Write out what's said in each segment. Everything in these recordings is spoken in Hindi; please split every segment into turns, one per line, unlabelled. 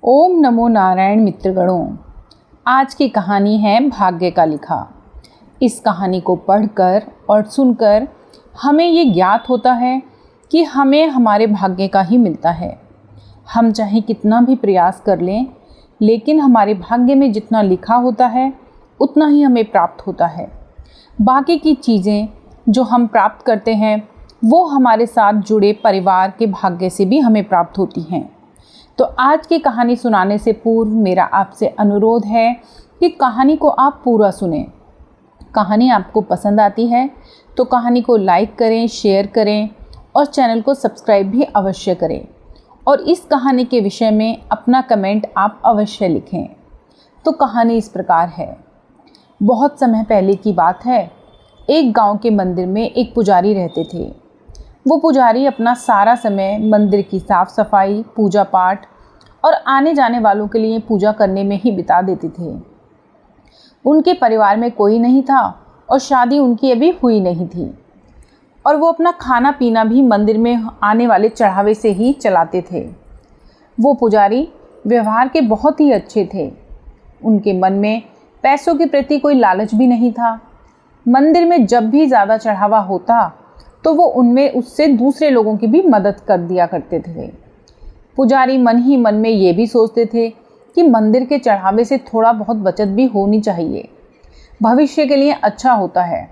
ओम नमो नारायण मित्रगणों। आज की कहानी है भाग्य का लिखा। इस कहानी को पढ़कर और सुनकर हमें ये ज्ञात होता है कि हमें हमारे भाग्य का ही मिलता है। हम चाहे कितना भी प्रयास कर लें, लेकिन हमारे भाग्य में जितना लिखा होता है उतना ही हमें प्राप्त होता है। बाकी की चीज़ें जो हम प्राप्त करते हैं वो हमारे साथ जुड़े परिवार के भाग्य से भी हमें प्राप्त होती हैं। तो आज की कहानी सुनाने से पूर्व मेरा आपसे अनुरोध है कि कहानी को आप पूरा सुनें। कहानी आपको पसंद आती है तो कहानी को लाइक करें, शेयर करें और चैनल को सब्सक्राइब भी अवश्य करें। और इस कहानी के विषय में अपना कमेंट आप अवश्य लिखें। तो कहानी इस प्रकार है। बहुत समय पहले की बात है। एक गांव के मंदिर में एक पुजारी रहते थे। वो पुजारी अपना सारा समय मंदिर की साफ़ सफाई, पूजा पाठ और आने जाने वालों के लिए पूजा करने में ही बिता देते थे। उनके परिवार में कोई नहीं था और शादी उनकी अभी हुई नहीं थी, और वो अपना खाना पीना भी मंदिर में आने वाले चढ़ावे से ही चलाते थे। वो पुजारी व्यवहार के बहुत ही अच्छे थे। उनके मन में पैसों के प्रति कोई लालच भी नहीं था। मंदिर में जब भी ज़्यादा चढ़ावा होता तो वो उनमें उससे दूसरे लोगों की भी मदद कर दिया करते थे। पुजारी मन ही मन में ये भी सोचते थे कि मंदिर के चढ़ावे से थोड़ा बहुत बचत भी होनी चाहिए, भविष्य के लिए अच्छा होता है।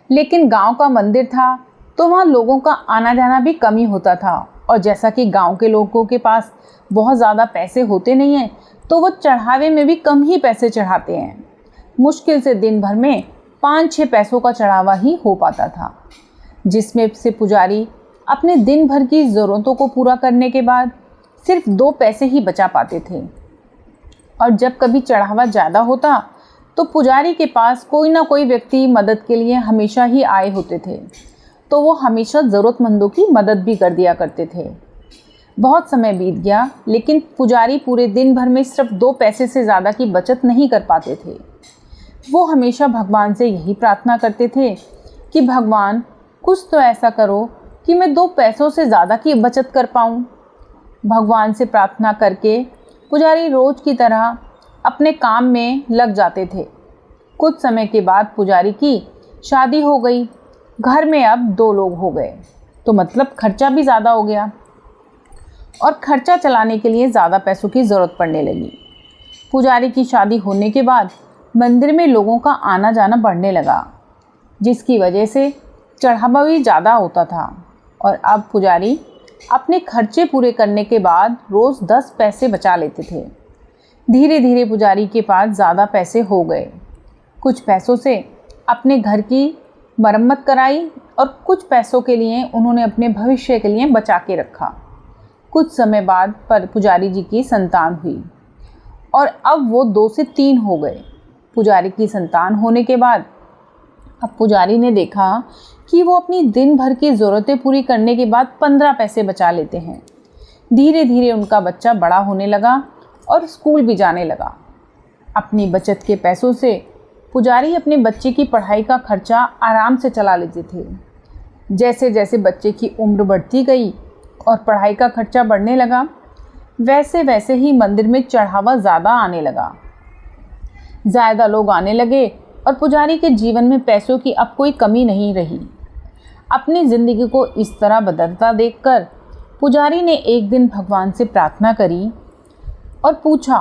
लेकिन गांव का मंदिर था तो वहाँ लोगों का आना जाना भी कम ही होता था, और जैसा कि गांव के लोगों के पास बहुत ज़्यादा पैसे होते नहीं हैं तो वो चढ़ावे में भी कम ही पैसे चढ़ाते हैं। मुश्किल से दिन भर में 5-6 पैसों का चढ़ावा ही हो पाता था, जिसमें से पुजारी अपने दिन भर की ज़रूरतों को पूरा करने के बाद सिर्फ 2 पैसे ही बचा पाते थे। और जब कभी चढ़ावा ज़्यादा होता तो पुजारी के पास कोई ना कोई व्यक्ति मदद के लिए हमेशा ही आए होते थे, तो वो हमेशा ज़रूरतमंदों की मदद भी कर दिया करते थे। बहुत समय बीत गया, लेकिन पुजारी पूरे दिन भर में सिर्फ 2 पैसे से ज़्यादा की बचत नहीं कर पाते थे। वो हमेशा भगवान से यही प्रार्थना करते थे कि भगवान कुछ तो ऐसा करो कि मैं 2 पैसों से ज़्यादा की बचत कर पाऊँ। भगवान से प्रार्थना करके पुजारी रोज़ की तरह अपने काम में लग जाते थे। कुछ समय के बाद पुजारी की शादी हो गई। घर में अब 2 लोग हो गए, तो मतलब खर्चा भी ज़्यादा हो गया, और खर्चा चलाने के लिए ज़्यादा पैसों की ज़रूरत पड़ने लगी। पुजारी की शादी होने के बाद मंदिर में लोगों का आना जाना बढ़ने लगा, जिसकी वजह से चढ़ावा भी ज़्यादा होता था। और अब पुजारी अपने खर्चे पूरे करने के बाद रोज़ 10 पैसे बचा लेते थे। धीरे धीरे पुजारी के पास ज़्यादा पैसे हो गए। कुछ पैसों से अपने घर की मरम्मत कराई और कुछ पैसों के लिए उन्होंने अपने भविष्य के लिए बचा के रखा। कुछ समय बाद पर पुजारी जी की संतान हुई, और अब वो 2 से 3 हो गए। पुजारी की संतान होने के बाद अब पुजारी ने देखा कि वो अपनी दिन भर की ज़रूरतें पूरी करने के बाद 15 पैसे बचा लेते हैं। धीरे धीरे उनका बच्चा बड़ा होने लगा और स्कूल भी जाने लगा। अपनी बचत के पैसों से पुजारी अपने बच्चे की पढ़ाई का खर्चा आराम से चला लेते थे। जैसे जैसे बच्चे की उम्र बढ़ती गई और पढ़ाई का खर्चा बढ़ने लगा, वैसे वैसे ही मंदिर में चढ़ावा ज़्यादा आने लगा। ज़्यादा लोग आने लगे और पुजारी के जीवन में पैसों की अब कोई कमी नहीं रही। अपनी ज़िंदगी को इस तरह बदलता देखकर पुजारी ने एक दिन भगवान से प्रार्थना करी और पूछा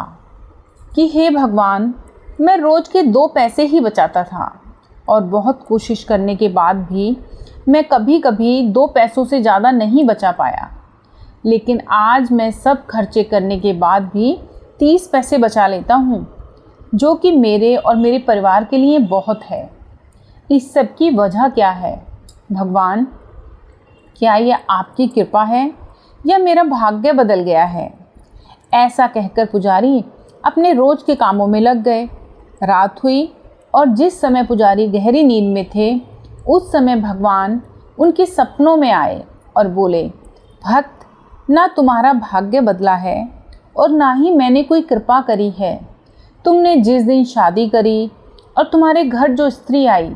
कि हे भगवान, मैं रोज़ के 2 पैसे ही बचाता था, और बहुत कोशिश करने के बाद भी मैं कभी कभी 2 पैसों से ज़्यादा नहीं बचा पाया। लेकिन आज मैं सब खर्चे करने के बाद भी 30 पैसे बचा लेता हूँ, जो कि मेरे और मेरे परिवार के लिए बहुत है। इस सब की वजह क्या है भगवान? क्या ये आपकी कृपा है या मेरा भाग्य बदल गया है? ऐसा कहकर पुजारी अपने रोज़ के कामों में लग गए। रात हुई और जिस समय पुजारी गहरी नींद में थे, उस समय भगवान उनके सपनों में आए और बोले, भक्त, ना तुम्हारा भाग्य बदला है और ना ही मैंने कोई कृपा करी है। तुमने जिस दिन शादी करी और तुम्हारे घर जो स्त्री आई,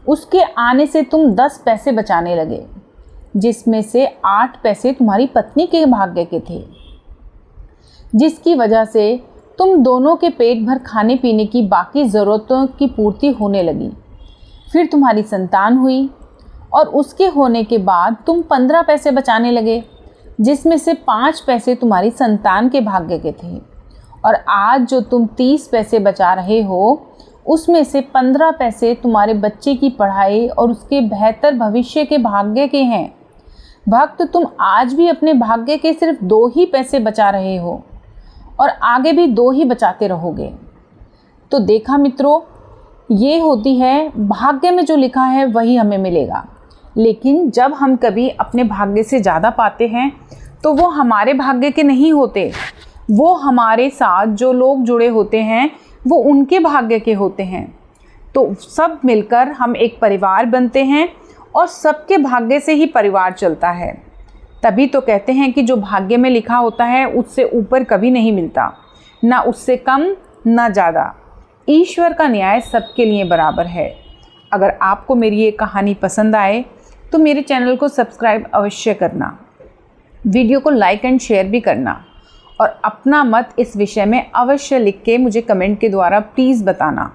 उसके आने से तुम 10 पैसे बचाने लगे, जिसमें से 8 पैसे तुम्हारी पत्नी के भाग्य के थे। जिसकी वजह से तुम दोनों के पेट भर खाने पीने की बाकी ज़रूरतों की पूर्ति होने लगी। फिर तुम्हारी संतान हुई और उसके होने के बाद तुम 15 पैसे बचाने लगे, जिसमें से 5 पैसे तुम्हारी संतान के भाग्य के थे। और आज जो तुम 30 पैसे बचा रहे हो, उसमें से 15 पैसे तुम्हारे बच्चे की पढ़ाई और उसके बेहतर भविष्य के भाग्य के हैं। भक्त, तुम आज भी अपने भाग्य के सिर्फ 2 ही पैसे बचा रहे हो और आगे भी 2 ही बचाते रहोगे। तो देखा मित्रों, ये होती है भाग्य में जो लिखा है वही हमें मिलेगा। लेकिन जब हम कभी अपने भाग्य से ज़्यादा पाते हैं तो वो हमारे भाग्य के नहीं होते, वो हमारे साथ जो लोग जुड़े होते हैं वो उनके भाग्य के होते हैं। तो सब मिलकर हम एक परिवार बनते हैं और सबके भाग्य से ही परिवार चलता है। तभी तो कहते हैं कि जो भाग्य में लिखा होता है उससे ऊपर कभी नहीं मिलता, ना उससे कम ना ज़्यादा। ईश्वर का न्याय सबके लिए बराबर है। अगर आपको मेरी ये कहानी पसंद आए तो मेरे चैनल को सब्सक्राइब अवश्य करना, वीडियो को लाइक एंड शेयर भी करना और अपना मत इस विषय में अवश्य लिख के मुझे कमेंट के द्वारा प्लीज़ बताना।